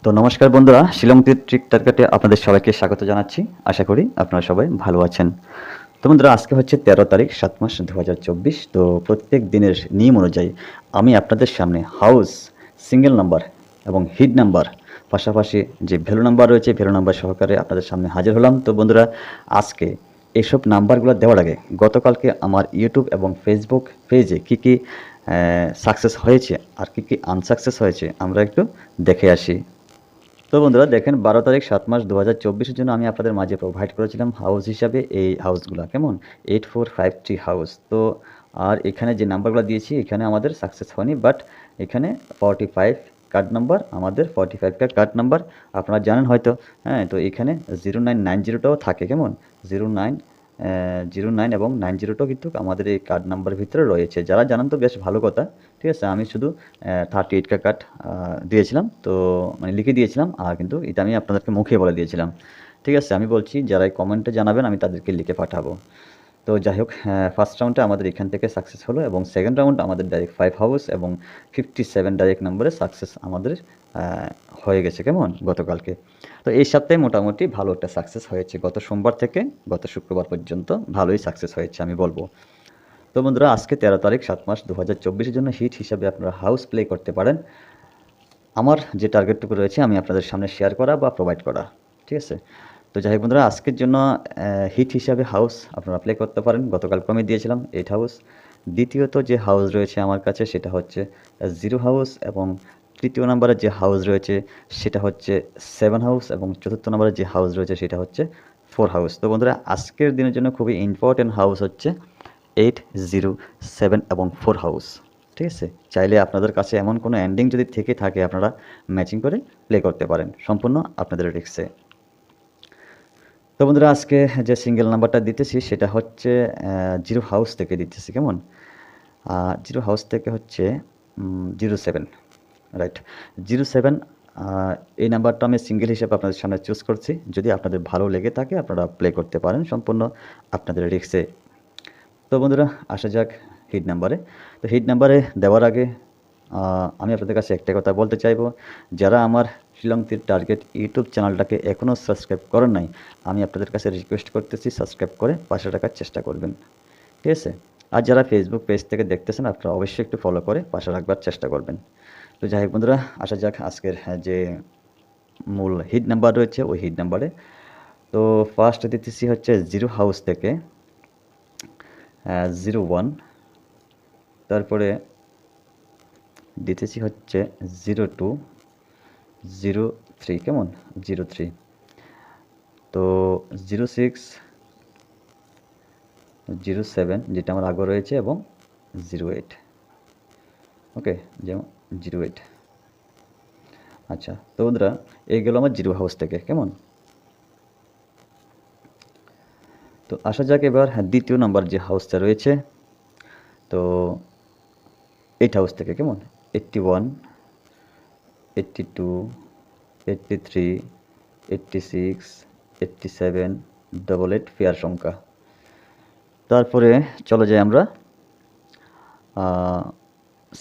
তো নমস্কার বন্ধুরা, শিলংতীর ট্রিক টার্গেটে আপনাদের সবাইকে স্বাগত জানাচ্ছি। আশা করি আপনারা সবাই ভালো আছেন। তো বন্ধুরা, আজকে হচ্ছে 13 তারিখ 7 মাস 2024। তো প্রত্যেক দিনের নিয়ম অনুযায়ী আমি আপনাদের সামনে হাউস, সিঙ্গেল নাম্বার এবং হিট নাম্বার, পাশাপাশি যে ভ্যালু নাম্বার রয়েছে ভ্যালু নাম্বার সহকারে আপনাদের সামনে হাজির হলাম। তো বন্ধুরা, আজকে এইসব নাম্বারগুলো দেওয়ার আগে গতকালকে আমার ইউটিউব এবং ফেসবুক পেজে কী কী সাকসেস হয়েছে আর কী কী আনসাকসেস হয়েছে আমরা একটু দেখে আসি। তো বন্ধুরা দেখেন, 12 তারিখ 7 মাস 2024-এর জন্য আমি আপনাদের মাঝে প্রোভাইড করেছিলাম হাউস হিসাবে এই হাউসগুলো, কেমন 8453 হাউস। তো আর এখানে যে নাম্বারগুলো দিয়েছি এখানে আমাদের সাকসেস হয়নি, বাট এখানে 45 কার্ড নাম্বার, আমাদের 45টা কার্ড নাম্বার আপনারা জানেন হয়তো। হ্যাঁ, তো এখানে 0990টাও থাকে, কেমন 09 এবং 90টাও কিন্তু আমাদের এই কার্ড নাম্বারের ভিতরে রয়েছে। যারা জানেন তো বেশ ভালো কথা। ঠিক আছে, আমি শুধু 38কা কার্ড দিয়েছিলাম, তো মানে লিখে দিয়েছিলাম, আর কিন্তু এটা আমি আপনাদেরকে মুখে বলে দিয়েছিলাম। ঠিক আছে, আমি বলছি যারাই কমেন্টে জানাবেন আমি তাদেরকে লিখে পাঠাবো। তো যাই হোক, ফার্স্ট রাউন্ডে আমাদের এখান থেকে সাকসেস হলো এবং সেকেন্ড রাউন্ড আমাদের ডাইরেক্ট 5 হাউস এবং 57 ডাইরেক্ট নম্বরে সাকসেস আমাদের হয়ে গেছে, কেমন গতকালকে। তো এই সপ্তাহে মোটামুটি ভালো একটা সাকসেস হয়েছে, গত সোমবার থেকে গত শুক্রবার পর্যন্ত ভালোই সাকসেস হয়েছে আমি বলবো। তো বন্ধুরা, আজকে 13 তারিখ 7 মাস 2024-এর জন্য হিট হিসাবে আপনারা হাউস প্লে করতে পারেন। আমার যে টার্গেটটুকু রয়েছে আমি আপনাদের সামনে শেয়ার করা বা প্রোভাইড করা। ঠিক আছে, তো যাই হোক বন্ধুরা, আজকের জন্য হিট হিসাবে হাউস আপনারা প্লে করতে পারেন। গতকালকে আমি দিয়েছিলাম 8 হাউস। দ্বিতীয়ত যে হাউস রয়েছে আমার কাছে সেটা হচ্ছে 0 হাউস, এবং তৃতীয় নম্বরের যে হাউস রয়েছে সেটা হচ্ছে 7 হাউস, এবং চতুর্থ নম্বরের যে হাউস রয়েছে সেটা হচ্ছে 4 হাউস। তো বন্ধুরা, আজকের দিনের জন্য খুবই ইম্পর্টেন্ট হাউস হচ্ছে 8, 0, 7 এবং 4 হাউস। ঠিক আছে, চাইলে আপনাদের কাছে এমন কোনো এন্ডিং যদি থেকে থাকে আপনারা ম্যাচিং করে প্লে করতে পারেন, সম্পূর্ণ আপনাদের রিস্কে। তো বন্ধুরা, আজকে যে সিঙ্গেল নাম্বারটা দিতেছি সেটা হচ্ছে 0 হাউস থেকে দিতেছি, কেমন 0 হাউস থেকে হচ্ছে 07, রাইট 07। এই নাম্বারটা আমি সিঙ্গেল হিসেবে আপনাদের সামনে চুজ করছি। যদি আপনাদের ভালো লেগে থাকে আপনারা প্লে করতে পারেন, সম্পূর্ণ আপনাদের রিস্কে। তো বন্ধুরা, আসা যাক হিট নাম্বারে। তো হিট নাম্বারে দেওয়ার আগে আমি আপনাদের কাছে একটা কথা বলতে চাইবো, যারা আমার শিলংতীর টার্গেট ইউটিউব চ্যানেলটাকে এখনও সাবস্ক্রাইব করেন নাই, আমি আপনাদের কাছে রিকোয়েস্ট করতেছি সাবস্ক্রাইব করে পাশে রাখার চেষ্টা করবেন। ঠিক আছে, আর যারা ফেসবুক পেজ থেকে দেখতেছেন আপনারা অবশ্যই একটু ফলো করে পাশে রাখবার চেষ্টা করবেন। তো যাই হোক বন্ধুরা, আসা যাক আজকের যে মূল হিট নাম্বার রয়েছে ওই হিট নাম্বারে। তো ফার্স্ট দিতেছি হচ্ছে 0 হাউস থেকে 01, তারপরে দিতেছি হচ্ছে 02, 03, কেমন 03, তো 06, 07 যেটা আমার আগে রয়েছে, এবং 08। ওকে, যেমন 08। আচ্ছা, তো বন্ধুরা, এই গেল আমার 0 হাউস থেকে, কেমন। তো আসা যাক এবার দ্বিতীয় নাম্বার যে হাউসটা রয়েছে, তো 8 হাউস থেকে, কেমন 81, 82, 83, 86, 87, 88 পেয়ার সংখ্যা। তারপরে চলে যাই আমরা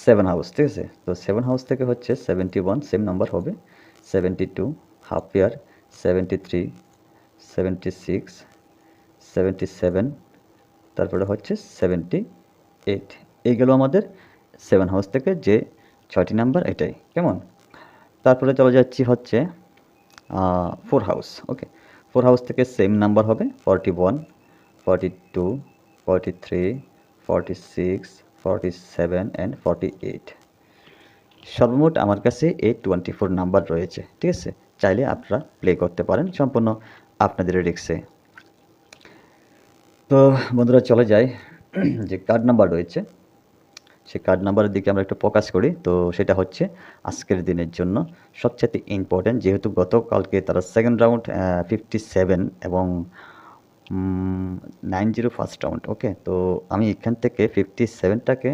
7 হাউস। ঠিক আছে, তো 7 হাউস থেকে হচ্ছে 71, সেম নাম্বার হবে 72, হাফ পেয়ার 73, 76, 77, তারপরে হচ্ছে 78। এই গেল আমাদের 7 হাউস থেকে যে 6টি নাম্বার, এটাই, কেমন। তারপরে চলে যাচ্ছি হচ্ছে 4 হাউস। ওকে, 4 হাউস থেকে সেম নাম্বার হবে 41, 42, 43, 46, 47 অ্যান্ড 48। সর্বমোট আমার কাছে এই 24 নাম্বার রয়েছে। ঠিক আছে, চাইলে আপনারা প্লে করতে পারেন, সম্পূর্ণ আপনাদের রিস্কে। তো বন্ধুরা, চলে যাই যে কার্ড নাম্বার রয়েছে সেই কার্ড নাম্বারের দিকে আমরা একটু ফোকাস করি। তো সেটা হচ্ছে আজকের দিনের জন্য সবচেয়ে ইম্পর্ট্যান্ট, যেহেতু গতকালকে তারা সেকেন্ড রাউন্ড 57 এবং 90 ফার্স্ট রাউন্ড। ওকে, তো আমি এখান থেকে 57টাকে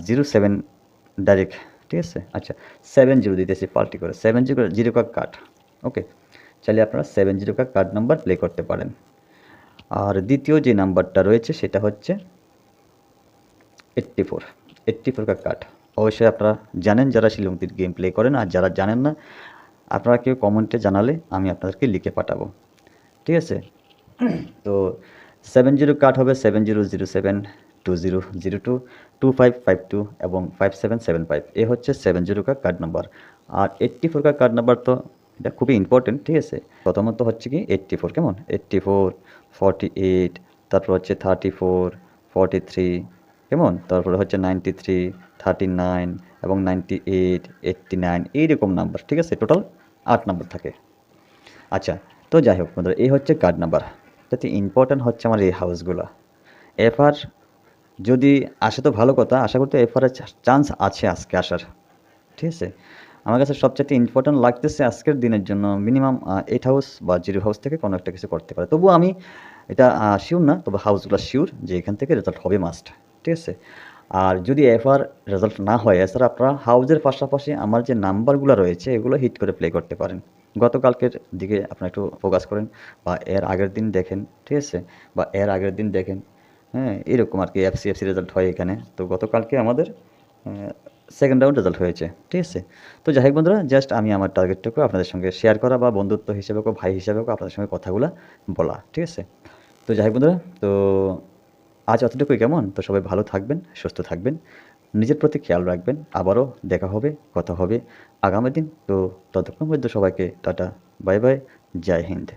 07 ডাইরেক্ট, ঠিক আছে। আচ্ছা, 70 দিতেছি পাল্টি করে, 70 কা কার্ড। ওকে, চাইলে আপনারা 70 কা কার্ড নাম্বার প্লে করতে পারেন। আর দ্বিতীয় যে নাম্বারটা রয়েছে সেটা হচ্ছে 84 কা কার্ড। অবশ্যই আপনারা জানেন যারা শিলংতীর গেম প্লে করেন, আর যারা জানেন না আপনারা কেউ কমেন্টে জানালে আমি আপনাদেরকে লিখে পাঠাবো, ঠিক আছে? তো 70 কার্ড হবে 70072002 এবং 5775, এ হচ্ছে 70 কা কার্ড নাম্বার। আর 84 কা কার্ড নাম্বার তো এটা খুবই ইম্পর্টেন্ট, ঠিক আছে? প্রথমত হচ্ছে কি 84, কেমন? 84, 48, তারপর হচ্ছে 34, 43, কেমন? তারপরে হচ্ছে 93, 39 এবং 98, 89, এইরকম নাম্বার, ঠিক আছে? টোটাল 8 নাম্বার থাকে। আচ্ছা, তো যাই হোক বন্ধুরা, এই হচ্ছে কার্ড নাম্বার। তাতে ইম্পর্ট্যান্ট হচ্ছে আমার এই হাউসগুলা। এফআর যদি আসে তো ভালো কথা, আশা করতে এফআরের চান্স আছে আজকে আসার, ঠিক আছে? আমার কাছে সবচাইতে ইম্পর্ট্যান্ট লাগতেছে আজকের দিনের জন্য মিনিমাম 8 হাউস বা 0 হাউস থেকে কোনো একটা কিছু করতে পারে। তবুও আমি এটা শিওর না, তবে হাউসগুলো শিওর যে এখান থেকে রেজাল্ট হবে মাস্ট, ঠিক আছে? আর যদি এফআর রেজাল্ট না হয়, এছাড়া আপনারা হাউসের পাশাপাশি আমার যে নাম্বারগুলো রয়েছে এগুলো হিট করে প্লে করতে পারেন। গতকালকের দিকে আপনারা একটু ফোকাস করেন বা এর আগের দিন দেখেন, ঠিক আছে? বা এর আগের দিন দেখেন, হ্যাঁ? এরকম আর কি এফসি রেজাল্ট হয় এখানে। তো গতকালকে আমাদের সেকেন্ড রাউন্ড রেজাল্ট হয়েছে, ঠিক আছে? তো যাই হোক বন্ধুরা, জাস্ট আমি আমার টার্গেটটুকু আপনাদের সঙ্গে শেয়ার করা বা বন্ধুত্ব হিসেবে হোক, ভাই হিসেবে হোক আপনাদের সঙ্গে কথাগুলো বলা, ঠিক আছে? তো যাই হোক বন্ধুরা, তো আজ অতটুকুই, কেমন? তো সবাই ভালো থাকবেন, সুস্থ থাকবেন, নিজের প্রতি খেয়াল রাখবেন। আবারও দেখা হবে, কথা হবে আগামী দিন। তো ততক্ষণ পর্যন্ত সবাইকে টাটা, বাই বাই, জয় হিন্দ।